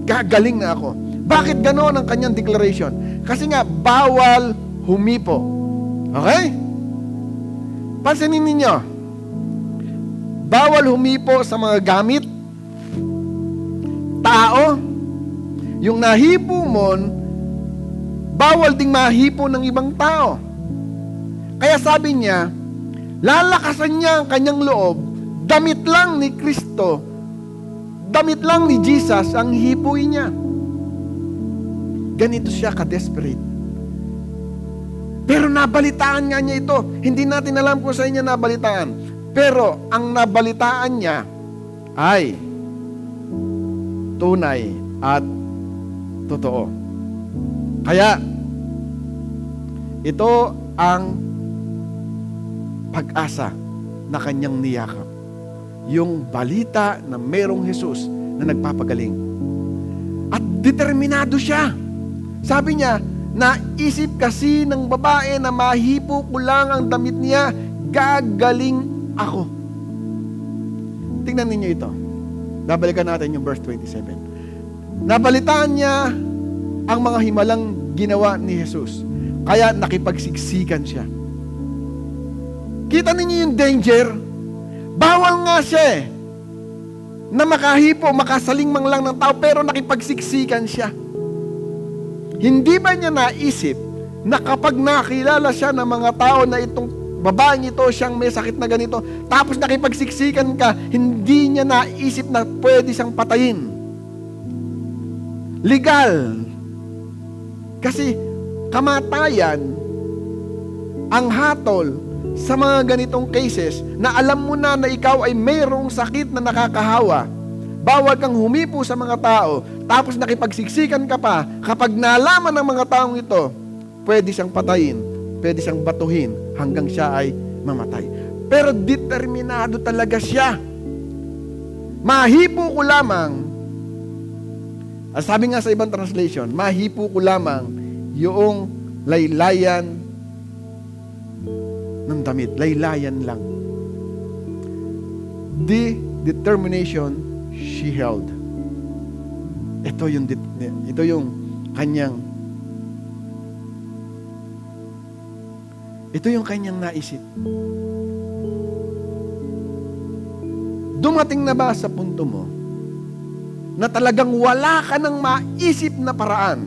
gagaling na ako. Bakit ganoon ang kanyang declaration? Kasi nga, bawal humipo. Okay? Pansinin ninyo, bawal humipo sa mga gamit, tao, yung nahipo mo, bawal ding mahipo ng ibang tao. Kaya sabi niya, lalakasan niya ang kanyang loob, damit lang ni Kristo, damit lang ni Jesus ang hipuin niya. Ganito siya ka-desperate. Pero nabalitaan nga niya ito. Hindi natin alam kung sa niya nabalitaan. Pero ang nabalitaan niya ay tunay at totoo. Kaya, ito ang pag-asa na kanyang niyakap. Yung balita na merong Jesus na nagpapagaling. At determinado siya. Sabi niya, naisip kasi ng babae na mahipo ko lang ang damit niya, gagaling ako. Tingnan ninyo ito. Babalikan natin yung verse 27. Nabalitaan niya ang mga himalang ginawa ni Jesus. Kaya nakipagsiksikan siya. Kita ninyo yung danger? Bawal nga siya na makahipo, makasaling man lang ng tao, pero nakipagsiksikan siya. Hindi ba niya naisip na kapag nakilala siya ng mga tao na itong babaeng ito, siyang may sakit na ganito, tapos nakipagsiksikan ka, hindi niya naisip na pwede siyang patayin. Legal. Kasi kamatayan ang hatol sa mga ganitong cases na alam mo na ikaw ay mayroong sakit na nakakahawa. Bawal kang humipo sa mga tao, tapos nakipagsiksikan ka pa. Kapag nalaman ng mga taong ito, pwede siyang patayin, pwede siyang batuhin hanggang siya ay mamatay. Pero determinado talaga siya. Mahipo ko lamang, sabi nga sa ibang translation, mahipo ko lamang yung laylayan ng damit. Laylayan lang. The determination she held. Ito yung kanyang naisip. Dumating na ba sa punto mo na talagang wala ka nang maisip na paraan?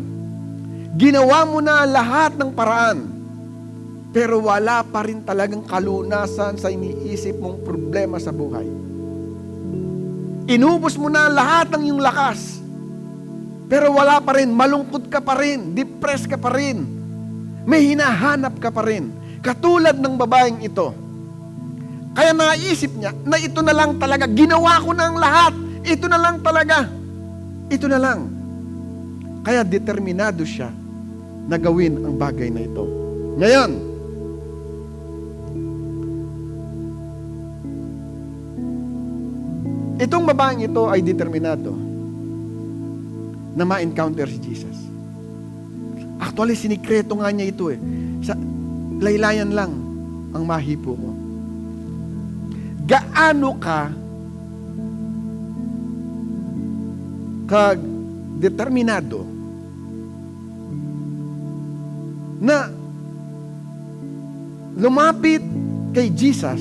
Ginawa mo na lahat ng paraan, pero wala pa rin talagang kalunasan sa iniisip mong problema sa buhay. Inubos mo na lahat ng iyong lakas, pero wala pa rin, malungkot ka pa rin, depressed ka pa rin, may hinahanap ka pa rin, katulad ng babaeng ito. Kaya naisip niya na ito na lang talaga, ginawa ko na ang lahat, ito na lang talaga, ito na lang. Kaya determinado siya na gawin ang bagay na ito. Ngayon, itong babaeng ito ay determinado na ma-encounter si Jesus. Actually, sinikreto nga niya ito sa laylayan lang ang mahipo mo. Gaano ka determinado na lumapit kay Jesus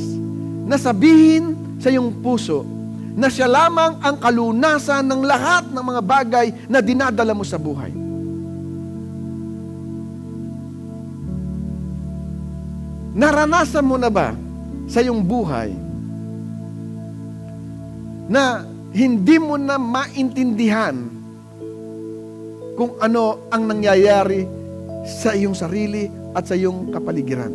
na sabihin sa iyong puso na siya lamang ang kalunasan ng lahat ng mga bagay na dinadala mo sa buhay. Naranasan mo na ba sa iyong buhay na hindi mo na maintindihan kung ano ang nangyayari sa iyong sarili at sa iyong kapaligiran.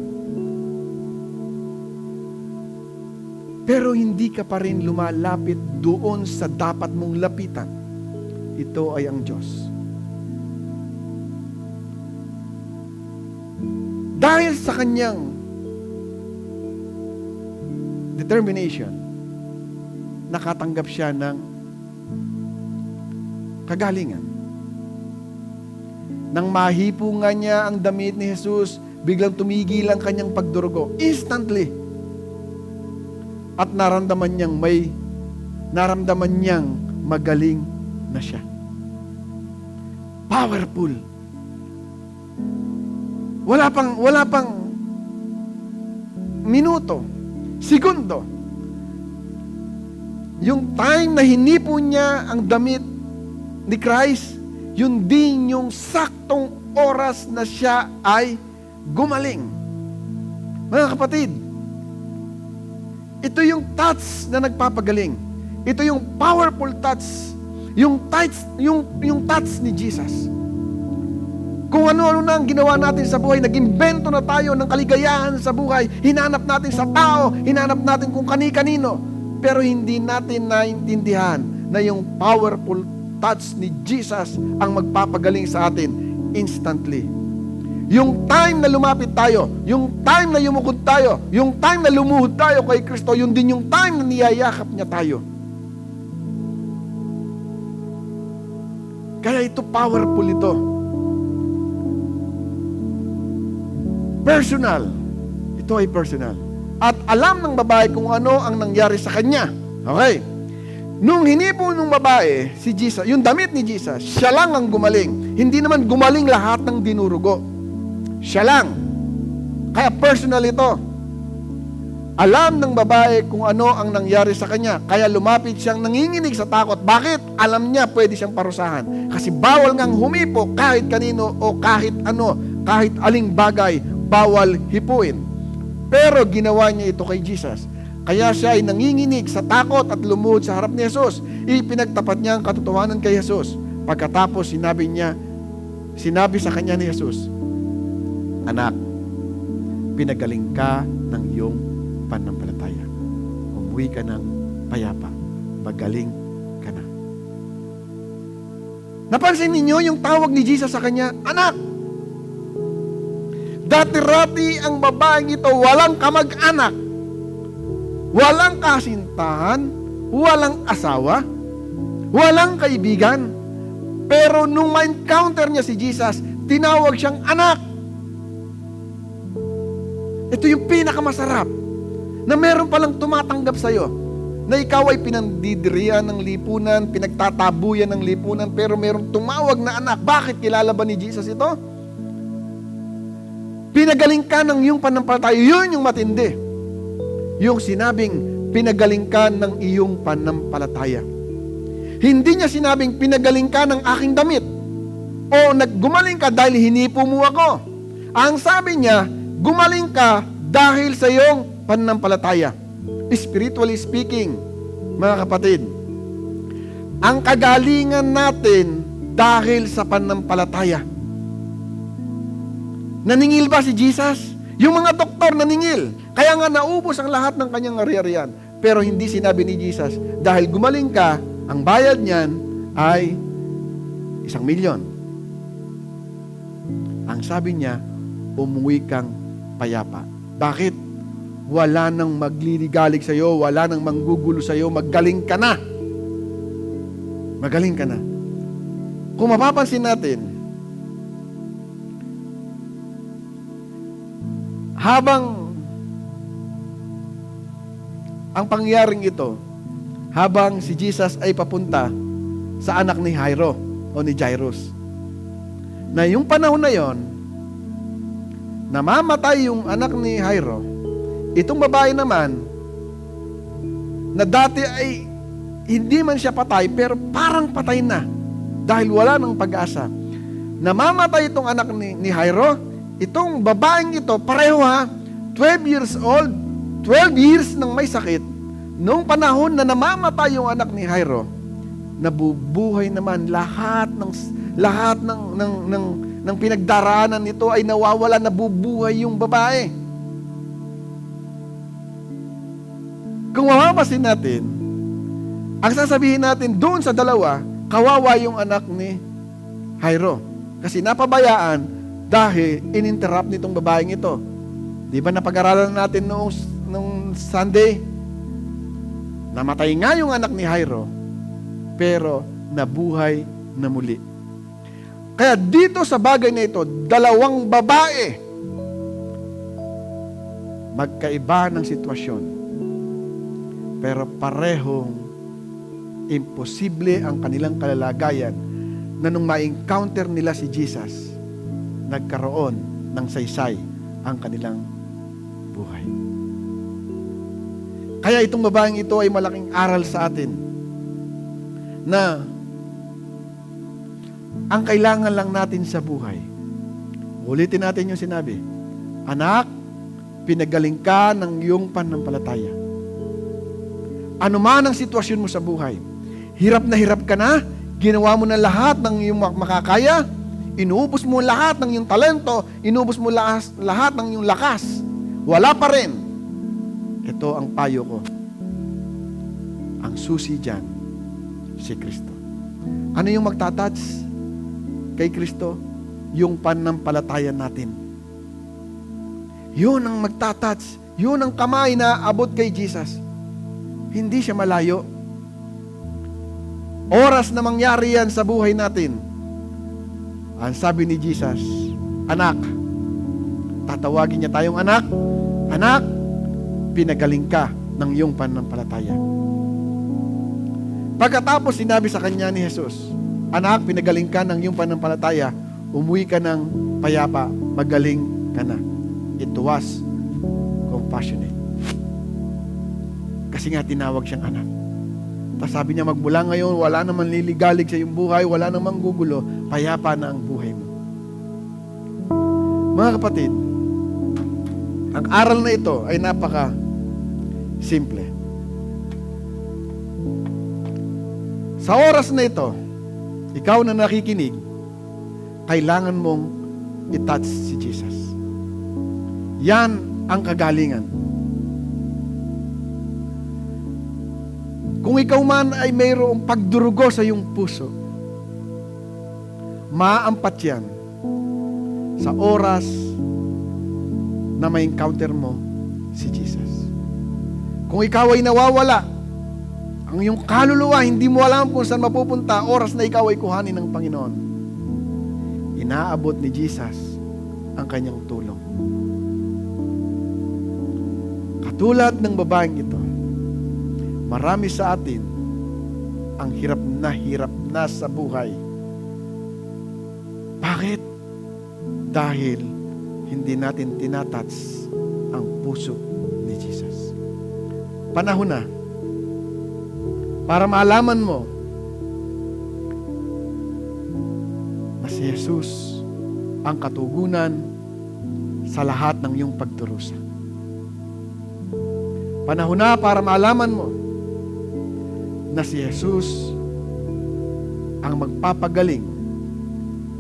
Pero hindi ka pa rin lumalapit doon sa dapat mong lapitan. Ito ay ang Diyos. Dahil sa kanyang determination, nakatanggap siya ng kagalingan. Nang mahipo nga niya ang damit ni Jesus, biglang tumigil ang kanyang pagdurugo. Instantly. At naramdaman niyang magaling na siya. Powerful. Wala pang minuto, segundo. Yung time na hinipo niya ang damit ni Christ, yun din yung saktong oras na siya ay gumaling. Mga kapatid, ito yung touch na nagpapagaling. Ito yung powerful touch. Yung touch ni Jesus. Kung ano-ano na ang ginawa natin sa buhay, nag-imbento na tayo ng kaligayahan sa buhay, hinanap natin sa tao, hinanap natin kung kani-kanino, pero hindi natin naintindihan na yung powerful touch ni Jesus ang magpapagaling sa atin instantly. Yung time na lumapit tayo, yung time na yumukod tayo, yung time na lumuhod tayo kay Kristo, yun din yung time na niyayakap niya tayo. Kaya ito powerful ito. Personal. Ito ay personal. At alam ng babae kung ano ang nangyari sa kanya. Okay. Nung hinipo ng babae, si Jesus, yung damit ni Jesus, siya lang ang gumaling. Hindi naman gumaling lahat ng dinurugo. Siya lang. Kaya personal ito. Alam ng babae kung ano ang nangyari sa kanya. Kaya lumapit siyang nanginginig sa takot. Bakit? Alam niya pwede siyang parusahan. Kasi bawal ngang humipo kahit kanino o kahit ano, kahit aling bagay, bawal hipuin. Pero ginawa niya ito kay Jesus. Kaya siya ay nanginginig sa takot at lumuhod sa harap ni Jesus. Ipinagtapat niya ang katotohanan kay Jesus. Pagkatapos sinabi sa kanya ni Jesus, "Anak, pinagaling ka ng iyong pananampalataya. Umuwi ka ng payapa. Magaling ka na." Napansin ninyo yung tawag ni Jesus sa kanya, "Anak." Dati-rati ang babaeng ito walang kamag-anak, walang kasintahan, walang asawa, walang kaibigan. Pero nung ma-encounter niya si Jesus, tinawag siyang anak. Ito yung pinakamasarap, na meron palang tumatanggap sa'yo, na ikaw ay pinandidirian ng lipunan, pinagtatabuyan ng lipunan, pero meron tumawag na anak. Bakit? Kilala ba ni Jesus ito? Pinagaling ka ng iyong pananampalataya. Yun yung matindi. Yung sinabing, pinagaling ka ng iyong pananampalataya. Hindi niya sinabing, pinagaling ka ng aking damit. O naggumaling ka dahil hinipo mo ako. Ang sabi niya, gumaling ka dahil sa iyong pananampalataya. Spiritually speaking, mga kapatid, ang kagalingan natin dahil sa pananampalataya. Naningil ba si Jesus? Yung mga doktor naningil. Kaya nga naubos ang lahat ng kanyang ari-arian. Pero hindi sinabi ni Jesus, dahil gumaling ka, ang bayad niyan ay 1,000,000. Ang sabi niya, umuwi kang payapa. Bakit? Wala nang magliligalig sa iyo, wala nang manggugulo sa iyo, magaling ka na. Magaling ka na. Kung mapapansin natin, habang ang pangyaring ito, habang si Jesus ay papunta sa anak ni Jairo o ni Jairus, na yung panahon na yon, namamatay yung anak ni Jairo, itong babae naman, na dati ay hindi man siya patay, pero parang patay na, dahil wala ng pag-asa. Namamatay itong anak ni Jairo, itong babaeng ito, pareho 12 years old, 12 years nang may sakit, noong panahon na namamatay yung anak ni Jairo, nabubuhay naman lahat ng pinagdaraanan nito ay nawawala, nabubuhay yung babae. Kung mapapasin natin, ang sasabihin natin doon sa dalawa, kawawa yung anak ni Jairo. Kasi napabayaan dahil ininterrupt nitong babaeng ito. Di ba napag-aralan natin nung Sunday? Namatay nga yung anak ni Jairo, pero nabuhay na muli. Kaya dito sa bagay na ito, dalawang babae, magkaiba ng sitwasyon, pero parehong imposible ang kanilang kalalagayan na nung ma-encounter nila si Jesus, nagkaroon ng saysay ang kanilang buhay. Kaya itong babaeng ito ay malaking aral sa atin na ang kailangan lang natin sa buhay, ulitin natin yung sinabi, anak, pinagaling ka ng iyong pananampalataya. Ano man ang sitwasyon mo sa buhay, hirap na hirap ka na, ginawa mo na lahat ng iyong makakaya, inuubos mo lahat ng iyong talento, inuubos mo lahat ng iyong lakas, wala pa rin. Ito ang payo ko. Ang susi dyan, si Kristo. Ano yung magtatouch kay Kristo? Yung pananampalataya natin. Yun ang magtatouch. Yun ang kamay na abot kay Jesus. Hindi siya malayo. Oras na mangyari yan sa buhay natin. Ang sabi ni Jesus, anak, tatawagin niya tayong anak, anak, pinagaling ka ng iyong pananampalataya. Pagkatapos sinabi sa kanya ni Jesus, anak, pinagaling ka ng iyong pananampalataya, umuwi ka ng payapa, magaling ka na. It was compassionate. Kasi nga tinawag siyang anak. Tapos sabi niya, magmula ngayon, wala naman liligalig sa iyong buhay, wala namang gugulo, payapa na ang buhay mo. Mga kapatid, ang aral na ito ay napaka-simple. Sa oras na ito, ikaw na nakikinig, kailangan mong i-touch si Jesus. Yan ang kagalingan. Kung ikaw man ay mayroong pagdurugo sa iyong puso, maampat yan sa oras na may encounter mo si Jesus. Kung ikaw ay nawawala, ang iyong kaluluwa, hindi mo alam kung saan mapupunta, oras na ikaw ay kuhanin ng Panginoon, inaabot ni Jesus ang kanyang tulong. Katulad ng babaeng ito, marami sa atin ang hirap na sa buhay. Bakit? Dahil hindi natin tinatouch ang puso ni Jesus. Panahon na para maalaman mo na si Jesus ang katugunan sa lahat ng iyong pagdurusa. Panahon na para maalaman mo na si Jesus ang magpapagaling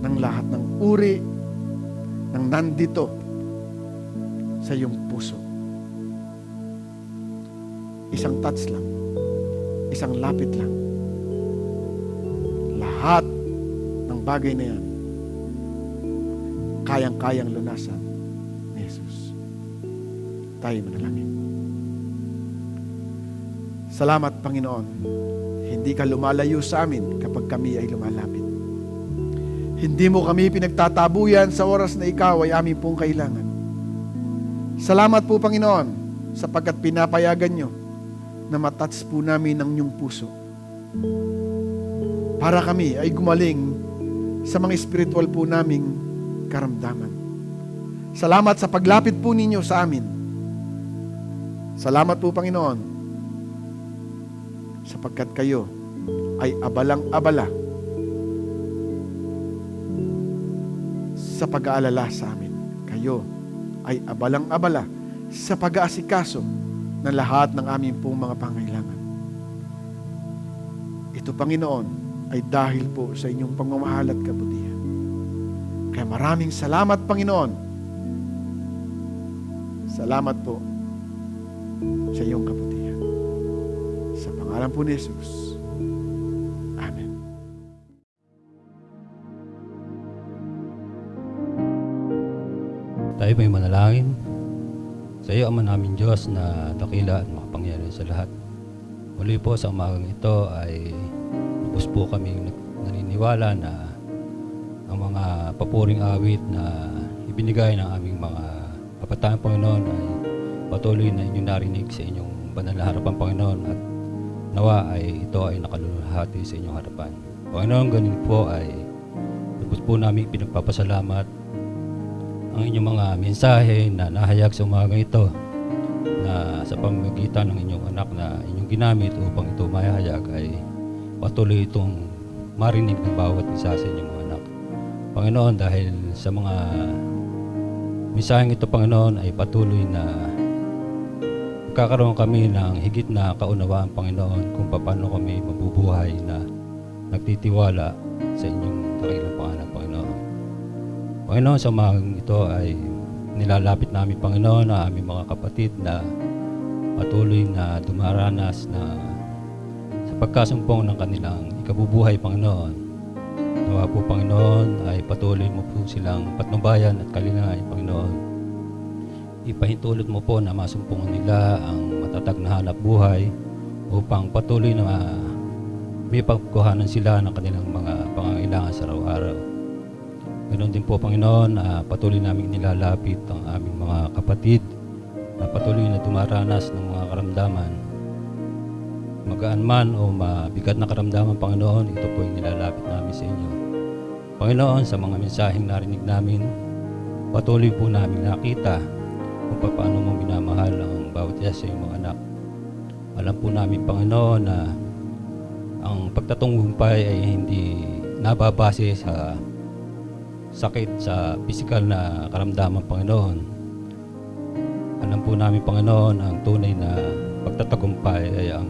ng lahat ng uri ng nandito sa iyong puso. Isang touch lang, isang lapit lang, lahat ng bagay na yan kayang-kayang lunasan ni Jesus. Tayo manalangin. Salamat, Panginoon. Hindi ka lumalayo sa amin kapag kami ay lumalapit. Hindi mo kami pinagtatabuyan sa oras na ikaw ay aming pong kailangan. Salamat po, Panginoon, sapagkat pinapayagan nyo na matouch po namin ang inyong puso. Para kami ay gumaling sa mga spiritual po naming karamdaman. Salamat sa paglapit po ninyo sa amin. Salamat po, Panginoon, sapagkat kayo ay abalang-abala sa pag-aalala sa amin. Kayo ay abalang-abala sa pag-aasikaso ng lahat ng aming pong mga pangailangan. Ito, Panginoon, ay dahil po sa inyong pagmamahal at kabutihan. Kaya maraming salamat, Panginoon. Salamat po sa iyong kabutihan. Sa pangalan po ni Jesus. Amen. Tayo may manalangin. Sa iyo, Ama namin Diyos na dakila at makapangyarihan sa lahat. Muli po sa umagang ito ay lubos po kami naniniwala na ang mga papuring awit na ibinigay ng aming mga kapataang Panginoon ay patuloy na inyong narinig sa inyong banal na harapan, Panginoon, at nawa ay ito ay nakalulahati sa inyong harapan. Panginoon, ganun po ay lubos po namin pinagpapasalamat ang inyong mga mensahe na nahayag sa umagang ito na sa pamamagitan ng inyong anak na inyong ginamit upang ito mahayag ay patuloy itong marinig ng bawat isa sa inyong mga anak. Panginoon, dahil sa mga mensaheng ito, Panginoon, ay patuloy na magkakaroon kami ng higit na kaunawaan, Panginoon, kung paano kami mabubuhay na nagtitiwala sa inyong dakilang pangalan, Panginoon. Panginoon, sa umagang ito ay nilalapit namin, Panginoon, ang aming mga kapatid na patuloy na dumaranas na sa pagkasumpong ng kanilang ikabubuhay, Panginoon. Nawa po, Panginoon, ay patuloy mo po silang patnubayan at kalingain, Panginoon. Ipahintulot mo po na masumpungan nila ang matatag na hanap buhay upang patuloy na may pagkuhanan sila ng kanilang mga pangangailangan sa araw-araw. Ganoon din po, Panginoon, patuloy namin nilalapit ang aming mga kapatid na patuloy na dumaranas ng mga karamdaman. Magaan man o mabigat na karamdaman, Panginoon, ito po yung nilalapit namin sa inyo. Panginoon, sa mga mensaheng narinig namin, patuloy po namin nakita kung paano mo minamahal ang bawat isa sa iyong mga anak. Alam po namin, Panginoon, na ang pagtatungumpay ay hindi nababase sa sakit, sa pisikal na karamdaman, Panginoon. Alam po namin, Panginoon, ang tunay na pagtatagumpay ay ang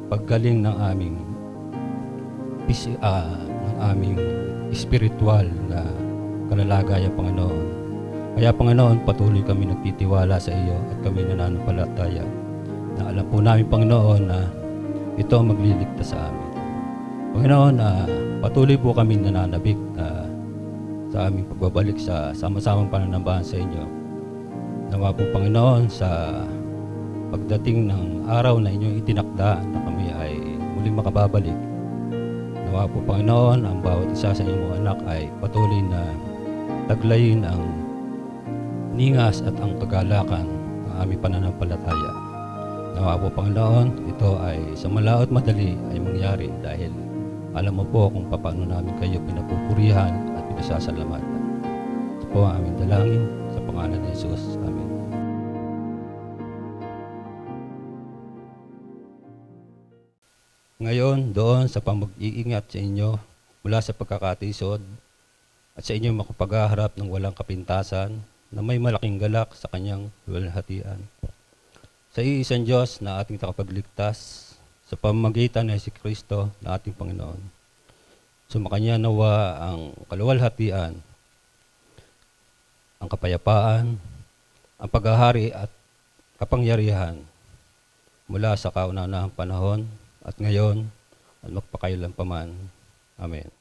paggaling ng aming spiritual na kalalagayan, Panginoon. Kaya, Panginoon, patuloy kami nagtitiwala sa iyo at kami nananampalataya na alam po namin, Panginoon, na ito ang magliligtas sa amin. Panginoon, patuloy po kami nananabik sa aming pagbabalik sa sama-samang pananambahan sa inyo. Nawa po, Panginoon, sa pagdating ng araw na inyong itinakda na kami ay muling makababalik. Nawa po, Panginoon, ang bawat isa sa inyong mga anak ay patuloy na taglayin ang ningas at ang kagalakan ng aming pananampalataya. Nawa po, Panginoon, ito ay sa malaot madali ay mangyari dahil alam mo po kung paano namin kayo pinapupurihan at pinasasalamatan. Ito po ang aming dalangin sa pangalan ni Jesus. Amen. Ngayon, doon sa pamag-iingat sa inyo mula sa pagkakatisod at sa inyong makapaghaharap ng walang kapintasan na may malaking galak sa kanyang luwalhatian. Sa iisang Diyos na ating takapagligtas sa pamamagitan ni si Kristo na ating Panginoon. Sumakanya nawa ang kaluwalhatian, ang kapayapaan, ang paghahari at kapangyarihan mula sa kauna-unahang panahon at ngayon at magpakailan paman. Amen.